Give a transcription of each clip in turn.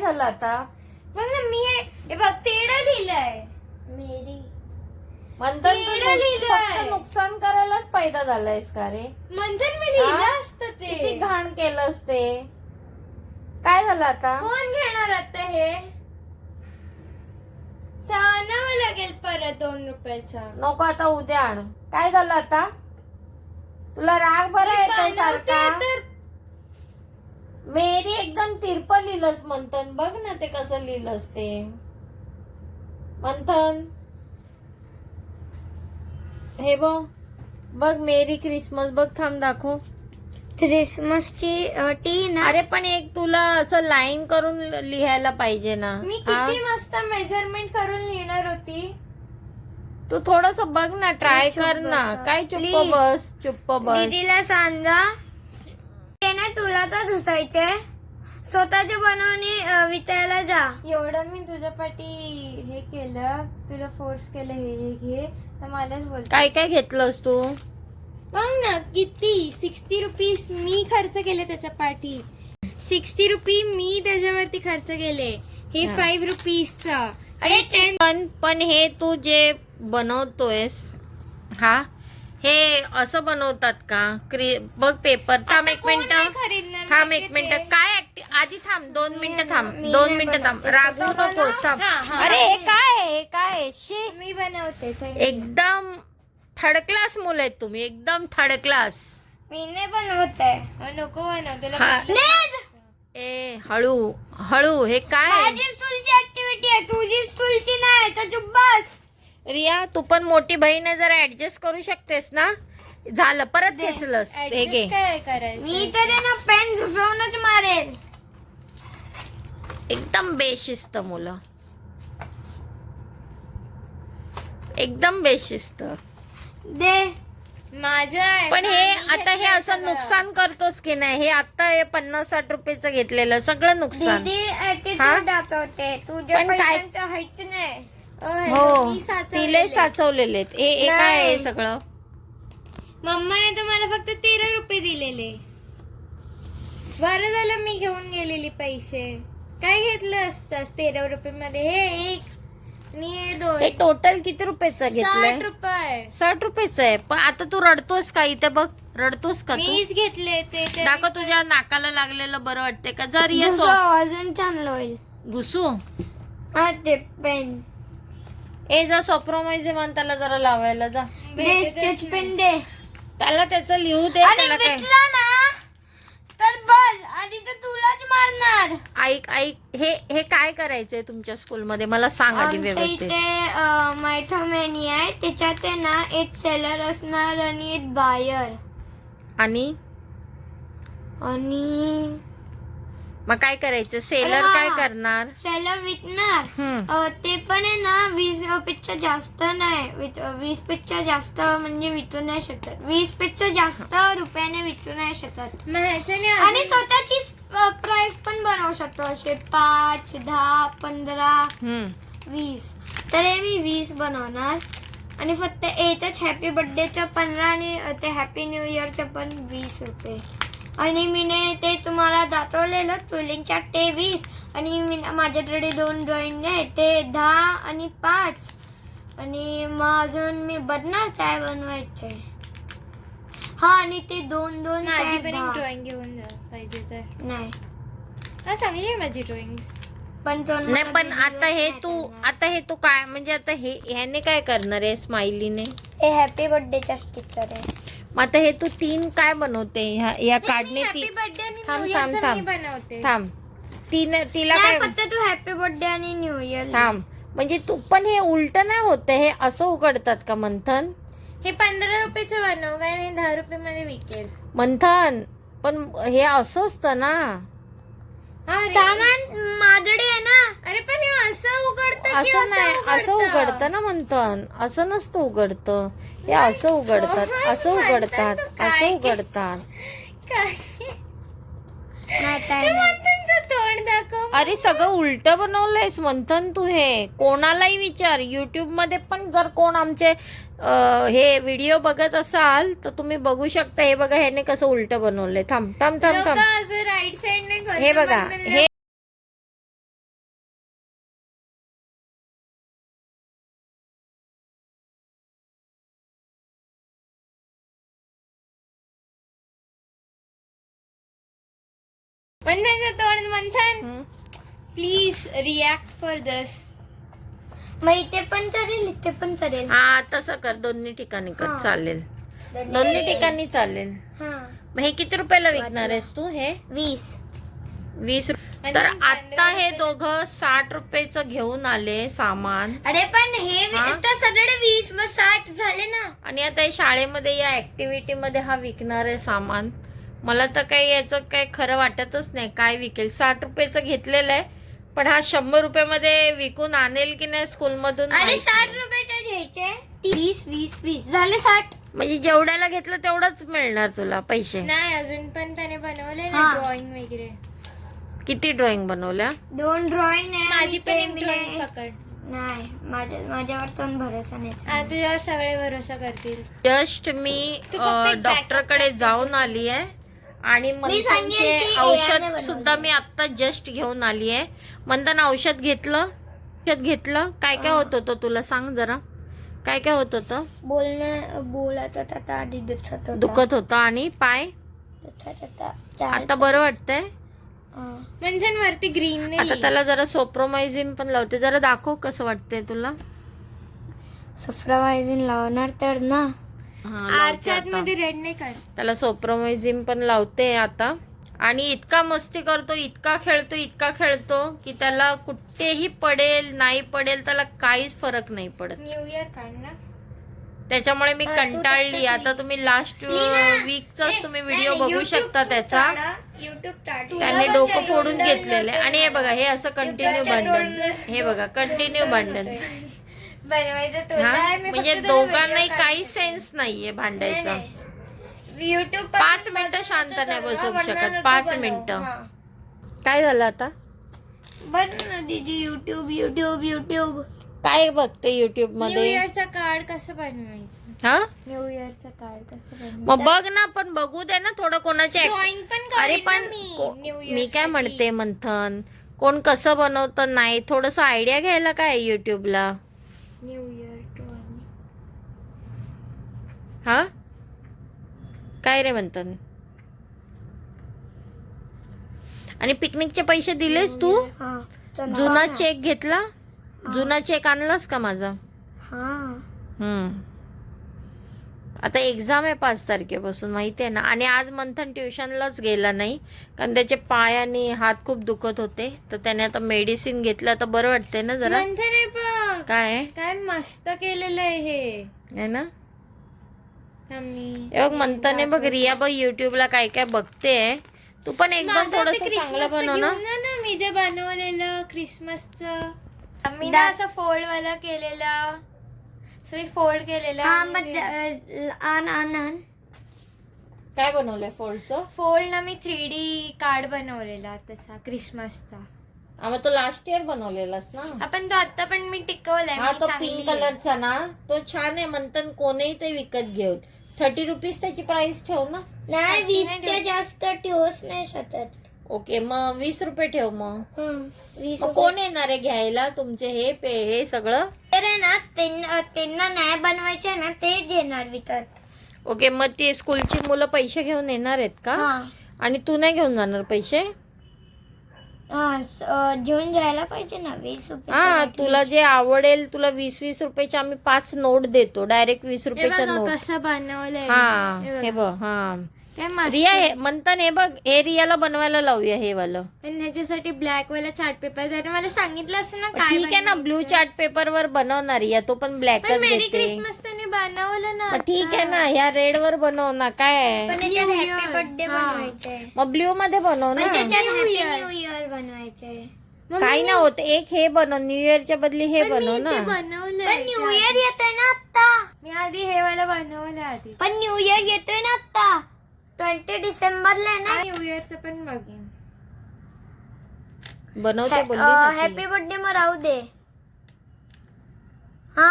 झालं आता? बघ ना मी हे बघ तेडं लिहिलंय मेरी. मंथन तू तेडं लिहिलंय. फक्त नुकसान करायलाच पैदा झालायस का रे? मंथन मी लिहिलं हा? असतं किती ते. घाण केलंस ते. काय झालं आता? कोण घेणार आता हे? तर आणावं लागेल परत 2 रुपयाचा. नको आता उद्या आण. काय झालं आता? तुला राग बरा मी येतोय बनवते सारखा. तर मेरी एकदम तिरप लिहिलंस मंथन. बघ ना ते कसं लिहिलंस ते. मंथन हे बघ मेरी क्रिसमस बघ. थांब दाखव. क्रिसमसची टी ना. अरे पण एक तुला असं लाईन करून लिहायला पाहिजे ना. मी हा? किती मस्त मेजरमेंट करून लिहिणार होती. तू थोडस बघ ना. ट्राय चुप कर ना. बस. काय चुप्प Please. बस. चुप्प बस. दीदीला सांगा ते ना तुला तर धुसायचंय. स्वतःचे बनवणे विचारायला जा. एवढं मी तुझ्या पाठी हे केलं, तुला फोर्स केलं हे घे, तर मलाच बोल. काय काय घेतलंस तू? बघ ना किती 60 रुपीज मी खर्च केले त्याच्या पाठी. 60 रुपये मी त्याच्यावरती खर्च केले. हे हा. 5 रुपीजचा. अरे 10. पण हे तू जे बनवतोयस हा हे असं बनवतात का? बघ पेपर. थांब एक मिनिट. थांब एक मिनिट. काय आधी थांब 2 मिनिटं थांब. 2 मिनिटं थांब. रागवू नकोस. थांब. हा. अरे हे काय आहे? हे काय आहे? शी. मी बनवते. एकदम थर्ड क्लास मुलं आहेत तुम्ही. एकदम थर्ड क्लास. मी नाही बनवते. नको बनव तुला. हा. ए हळू हळू. हे काय आहे? माझी स्कूलची ऍक्टिव्हिटी आहे, तुझी स्कूलची नाही. तर चुप बस. रिया तू पण मोठी बहीण आहे. जरा ऍडजस्ट करू शकतेस ना. झालं परत घेतलंस. हे घे. काय करायचं? मी तर ना पेन घुसवूनच मारेल. एकदम बेशिस्त मुलं. एकदम बेशिस्त. दे माझं. पण हे आता हे असं नुकसान करतोस की नाही? हे आता हे 50-60 रुपयाचं घेतलेलं सगळं नुकसान. दीदी हा? ऍटिट्यूड दाखवते. तुझ्या पण काय- पैशांचं हायच नाही. हो तिले साचवलेले आहेत. हे काय आहे नाही. सगळं? मम्माने तर मला फक्त 13 रुपये दिलेले. बरं झालं मी घेऊन गेलेली पैसे. काय घेतलं असतं 13 रुपये मध्ये? हे एक आणि हे 2. हे टोटल किती रुपयाचं 60 घेतलंय? रुपये 60 रुपयाचं आहे. पण आता तू रडतोस का? इथे बघ. रडतोस का तू? मीच घेतले ते. दाखव तुझ्या नाकाला लागलेलं बरं वाटते का? जर ये अजून चांगलं होईल. घुसू. हा ते पेन. ए जा सॉप्रोमाइज म्हण त्याला जरा लावायला जा. ब्रेस्टेज पेन दे. त्याला त्याचं लिहू दे. आणि त्याला काय विकला ना तर बस आणि तर तुलाच मारणार. ऐक हे काय करायचंय तुमच्या स्कूलमध्ये मला सांग आधी आमच्या व्यवस्थित. इथे मैथमेनी आहे. त्याच्यात आहे ना एक सेलर असणार आणि एक बायर. आणि मग काय करायचं? सेलर अरे हा. काय करणार? सेलर विकणार. ते पण आहे ना 20 पेक्षा जास्त नाही. 20 पेक्षा जास्त म्हणजे विकू नाही शकत. 20 पेक्षा जास्त रुपयाने विकू नाही शकत. आणि स्वतःची प्राइस पण बनवू शकतो. असे 5, 10, 15, 20. तर हे मी 20 बनवणार. आणि फक्त एकच हॅपी बर्थडेचं 15 आणि ते हॅपी न्यू इयरचं पण 20 रुपये. आणि मीने ते तुम्हाला दाखवलेलं ट्विलिंगच्या ते 20. आणि मी माझ्याकडे 2 ड्रॉइंग आहे ते 10 आणि 5. आणि मग अजून मी बघणार काय बनवायचे. हा आणि ते 2-2 माझी पण एक ड्रॉइंग घेऊन जा पाहिजे तर. नाही हा चांगली आहे माझी ड्रॉइंग. पण तो नाही पण आता हे तू काय म्हणजे आता हे ह्याने काय करणार आहे स्माइलीने? हे हॅपी बर्थडेच्या स्टिकर आहे. मग आता हे तू 3 काय बनवते? या कार्डने हॅपी बर्थडे आणि थांब न्यू थांब इयरचं मी थांब बनवते. थांब. तिला नाही काय फक्त तू हॅपी बर्थडे आणि न्यू इयर. थांब. म्हणजे तू पण हे उलट नाही होते. हे असं उघडतात का मंथन? हे 15 रुपयाचं बनव काय नाही 10 रुपये मध्ये विकेल. मंथन पण हे असं असतं ना. हा रे. सामान माझ्याकडे आहे ना. अरे पण हे असं उघडतं की असं नाही. असं उघडतं ना मंथन. असं नसतं उघडतं. हे असं उघडतात. असं उघडतात. असं उघडतात. काय नाही ते काय नाही. मंथनचं तोंड दाखव. अरे सगळं उलट बनवलंयस मंथन तू. हे कोणालाही विचार. युट्यूब मध्ये पण जर कोण आमचे हे व्हिडिओ बघत असाल तर तुम्ही बघू शकता. हे बघा ह्याने कसं उलट बनवलंय. थांब थांब थांब थांब. लोकं असं राईट साइडने हे बघा हे मंथनचं तोंड मंथन प्लीज रिॲक्ट फॉर दिस. मग इथे पण चालेल, इथे पण चालेल. हा तसं कर, दोन्ही ठिकाणी कर, हा. चालेल. दोन्ही ठिकाणी चालेल. हा मग हे किती रुपयाला विकणार आहेस तू? हे 20. तर आता हे दोघं 60 रुपयाचं घेऊन आले सामान. अरे पण हे हा? तर सगळे 20 मग 60 झाले ना. आणि आता हे शाळेमध्ये या ऍक्टिव्हिटी मध्ये हा विकणार आहे सामान. मला तर काही याचं काही खरं वाटतच नाही काय विकेल. 60 रुपयाचं घेतलेलं आहे, पण हा 100 रुपयामध्ये विकून आणेल की नाही स्कूलमधून अरे माहित 60 नाही. रुपयाचे घ्यायचे. 20 झाले 60. म्हणजे जेवढ्याला घेतलं तेवढंच मिळणार तुला पैसे. नाही अजून पण त्याने बनवले ना हा. ड्रॉइंग वगैरे. किती ड्रॉइंग बनवल्या? 2 ड्रॉइंग आहे. माझी आणि पण ते एक मी ड्रॉइंग नाही. पकड. नाही माझ्यावर तो भरोसा नाही. तुझ्यावर सगळे भरोसा करतील. जस्ट मी तू फक्त एक डॉक्टरकडे जाऊन आली आहे आणि सांगेन मंथनचे की AI ने औषध बनवलं. सुद्धा मी आता जस्ट घेऊन आली आहे. मंथन औषध घेतलं? काय काय होत होतं तुला सांग जरा. काय काय होत होतं? बोलत होता आता आधी दुखत होतं आणि पाय आता बरं वाटतंय. मंथन वरती ग्रीन आता त्याला जरा सोप्रोमायझिन पण लावते. जरा दाखव कसं वाटतंय तुला. सफ्रावायझिन लावणार तर ना. हा, लावते आरच्या आता. मध्ये रेड नाही कर. त्याला सोप्रोमायझिन पण लावते आता. आणि इतका मस्ती करतो, इतका खेळतो की त्याला कुठेही पडेल नाही पडेल त्याला काहीच फरक नाही पडत. न्यू इयर काढ ना. त्याच्यामुळे मी कंटाळली. आता तुम्ही लास्ट वीकचाच तुम्ही व्हिडिओ बघू शकता त्याचा. त्याने डोकं फोडून घेतलेलं आहे. आणि हे बघा हे असं कंटिन्यू भांडण. हे बघा कंटिन्यू भांडण. बनवायचं तुला हा आहे, मी फक्त म्हणजे तुला दोघांनाही video काही सेन्स नाहीये भांडायचा. युट्यूब 5 मिनिटं शांत नाही बसू शकत. 5 मिनिटं. काय झालं आता? बरं ना दीदी. युट्यूब काय बघते युट्यूब न्यू मध्ये? इयरचं कार्ड कसं बनवायचं? हा न्यू इयरचं कार्ड कसं बनवायचं? मग बघ ना, पण बघू दे ना थोडं कोणाचे ड्रॉइंग पण अरे करेन पण ना मी न्यू इयर. मी काय म्हणते मंथन, कोण कसं बनवतं नाही थोडस आयडिया घ्यायला काय युट्यूबला. New year drawing. हा काय रे मंथन? आणि पिकनिकचे पैसे दिलेस तू? जुना चेक घेतला? जुना चेक आणलास का माझा? आता एक्झाम आहे 5 तारखेपासून माहिती आहे ना. आणि आज मंथन ट्युशनलाच गेला नाही कारण त्याचे पाय आणि हात खूप दुखत होते. तर त्याने आता मेडिसिन घेतलं. आता बरं वाटतंय ना जरा. मंथन आहे बघ काय काय मस्त केलेलं आहे हे. आहे ना. थांब मी हे बघ मंथन बघ रिया बघ युट्यूबला काय काय बघते. तू पण एकदम थोडस चांगलं बनव ना. मी जे बनवलेलं क्रिसमसचं मी ना असं फोल्ड वाला केलेलं. सो मी फोल्ड केलेलं. आण काय बनवलंय फोल्डचं? फोल्ड ना मी 3D कार्ड बनवलेला त्याचा क्रिसमसचा. मग तो लास्ट इयर बनवलेलास ना. आपण तो आता पण मी टिकवलाय. हा मी तो चांगली पिंक आहे. कलरचा ना तो छान आहे. मंथन कोणीही ते विकत घेऊन 30 रुपीज त्याची प्राइस ठेव ना. नाही 20च्या जास्त ठेवूच नाही शकत. ओके मग 20 रुपये ठेव. मग 20 मग कोण येणार आहे घ्यायला तुमचे हे सगळं? ना त्यांना नाही बनवायचे ना ते घेणार विकत. ओके मग ते स्कूलची मुलं पैसे घेऊन येणार आहेत का? आणि तू नाही घेऊन जाणार पैसे? घेऊन जायला पाहिजे ना 20 रुपये. हा तुला जे आवडेल तुला 20-20 रुपयाचे आम्ही 5 नोट देतो. डायरेक्ट 20 हे रुपयाच्या बघा नोट. कसं बनवलंय. हा हे बघा. बघ. हा काय मस्त. रिया हे मंथन हे बघ हे रियाला बनवायला लावूया हे वालं. पण ह्याच्यासाठी ब्लॅक वाला चार्ट पेपर त्याने मला सांगितलं असं ना काय ठीक आहे ना बनवायचं. ब्लू चार्ट पेपर वर बनवणार या तो पण ब्लॅकच पण मेरी देते. क्रिसमस त्याने बनवलं ना. मग ठीक आहे ना ह्या रेड वर बनव ना काय. हॅपी बर्थडे बनवायचे. मग ब्ल्यू मध्ये बनव ना. न्यू इयर बनवायचे. काही ना होत एक हे बनव न्यू इयरच्या बदली हे बनव ना. बनवलंय. न्यू इयर येतोय ना आता. मी आधी हे वाला बनवलं आधी. पण न्यू इयर येतोय ना आता 20 डिसेंबरला ना. न्यू इयरचं पण बघेन. बनवते बोलली ना ती. हॅपी बर्थडे मग राहू दे. हा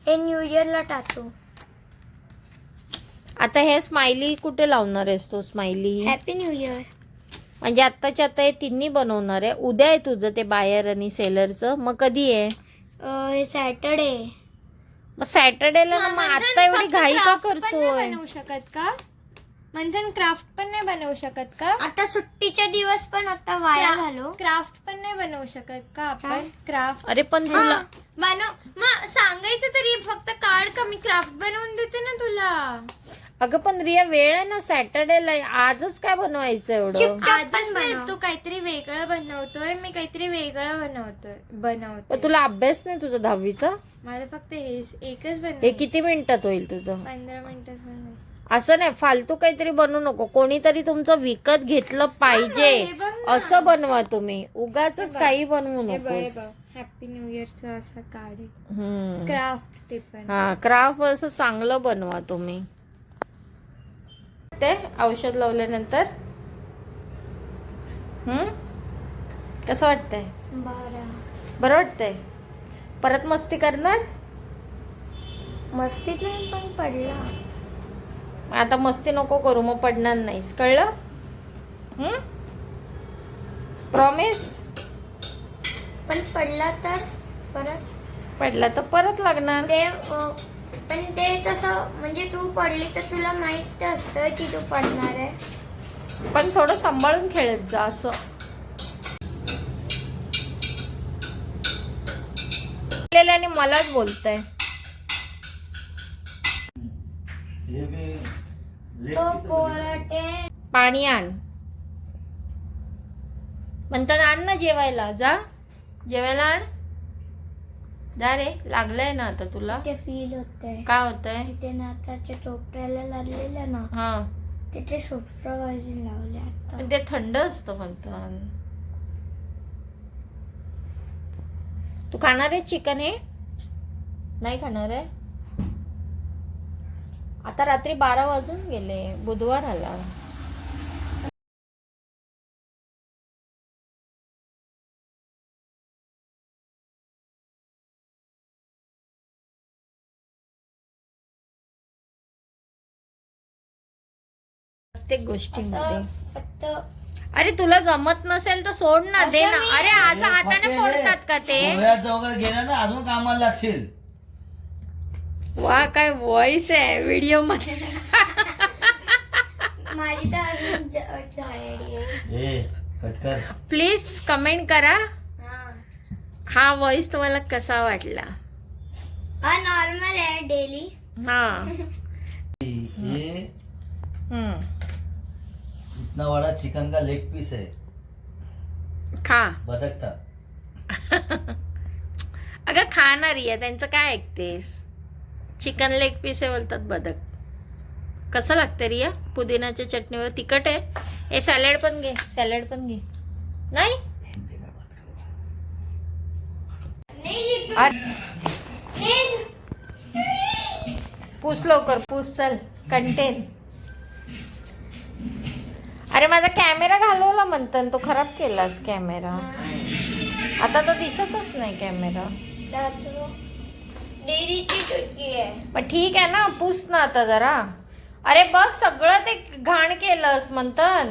हे न्यू इयरला टाकू. आता हे स्माइली कुठे लावणार आहेस तो स्माइली? Happy new year. म्हणजे आत्ताच्या आता हे तिन्ही बनवणार आहे. उद्या आहे तुझं ते बायर आणि सेलरचं. मग कधी आहे? हे सॅटर्डे. मग सॅटर्डेला ना. मग आता एवढी घाई का करतोय? बनवू शकत का? मंथन क्राफ्ट पण नाही बनवू शकत का? आता सुट्टीचे दिवस पण आता वाया घालू. क्राफ्ट पण नाही बनवू शकत का आपण? क्राफ्ट अरे पण तुला मग सांगायचं तरी, फक्त कार्ड कमी क्राफ्ट बनवून देते ना तुला. अगं पण रिया वेळ आहे ना, सॅटर्डेला आजच काय बनवायचं एवढं? आजच नाही, तू काहीतरी वेगळं बनवतोय, मी काहीतरी वेगळं बनवतोय. पण तुला अभ्यास नाही तुझा 10वीचा? मला फक्त एकच हे बनवायचं. किती मिनिटात होईल तुझं? 15 मिनिटात बनवायचं. असं नाही, फालतू काहीतरी बनवू नको. कोणीतरी तुमचं विकत घेतलं पाहिजे हे बघ ना. असं बनवा तुम्ही. उगाच काही बनवू हे बघ, हे नकोस. बघ, हॅपी न्यू इयरचं असं कार्ड आहे. हम्म. क्राफ्ट ते पण. हा, क्राफ्ट असं चांगलं बनवा तुम्ही. ते औषध लावल्यानंतर कसं वाटतंय? बरं वाटतंय? परत मस्ती करणार? मस्तीत नाही पण पडला. आता मस्ती नको करू, मग पडणार नाहीस, कळलं? प्रॉमिस? पण पडला तर परत पडला तर परत लागणार. ते पण ते तसं म्हणजे तू पडली तर तुला माहित असतं की तू पडणार आहे. पण थोडं सांभाळून खेळत जा असं. आणि मलाच बोलताय. तो कोरटे पाणी आण म्हणतात, आण ना जेवायला. जा जेवायला आण. जा रे, लागलंय ना आता तुला. ते फील होतंय. काय होतंय? ते नाताच्या टोपऱ्याला लागलेलं ना, हा, तिथे सुप्रभाजी लावले आता. पण ते थंड असतं म्हणतात. तू खाणार आहे चिकन? हे नाही खाणार आहे? आता रात्री 12 वाजून गेले, बुधवार आला. प्रत्येक गोष्टीमध्ये. फक्त अरे तुला जमत नसेल तर सोड ना, दे ना. अरे असं हाताने फोडतात का ते? वगैरे गेला ना, अजून कामाला लागशील. वा, काय व्हॉइस आहे व्हिडिओ मध्ये. माझी तर अजून झालेली आहे. ए कटकर. प्लीज कमेंट करा हा. हा व्हॉइस तुम्हाला कसा वाटला. हा नॉर्मल आहे डेली. हा. ये हम्म. इतना बड़ा चिकन का लेग पीस है, खा. बदक था. अगं खाणारी आहे, त्यांचं काय ऐकतेस? चिकन लेग पीस आहे बोलतात, बदक. कसं लागतं रिया? पुदिनाच्या चटणीवर तिखट आहे. हे सॅलड पण घे, सॅलड पण घे. नाही पूस लवकर, पूस, चल कंटेन. अरे माझा कॅमेरा घालवला म्हणतात, तो खराब केलास कॅमेरा. आता तर दिसतच नाही कॅमेरा. डेरीची चुटकी आहे. पण ठीक आहे ना, पूस ना आता जरा. अरे बघ, सगळं ते घाण केलंस म्हणतात.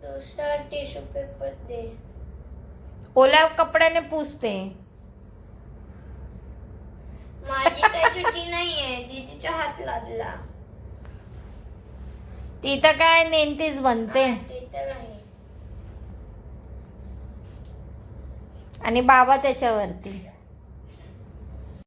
दुसरा टिश्यू पेपर दे. ओल्या कपड्याने पुसते. माझी काही चुकी नाहीये, दीदीच्या हात लागला. ती तर काय नेमतीच बनते. ते तर आहे. आणि बाबा त्याच्यावरती.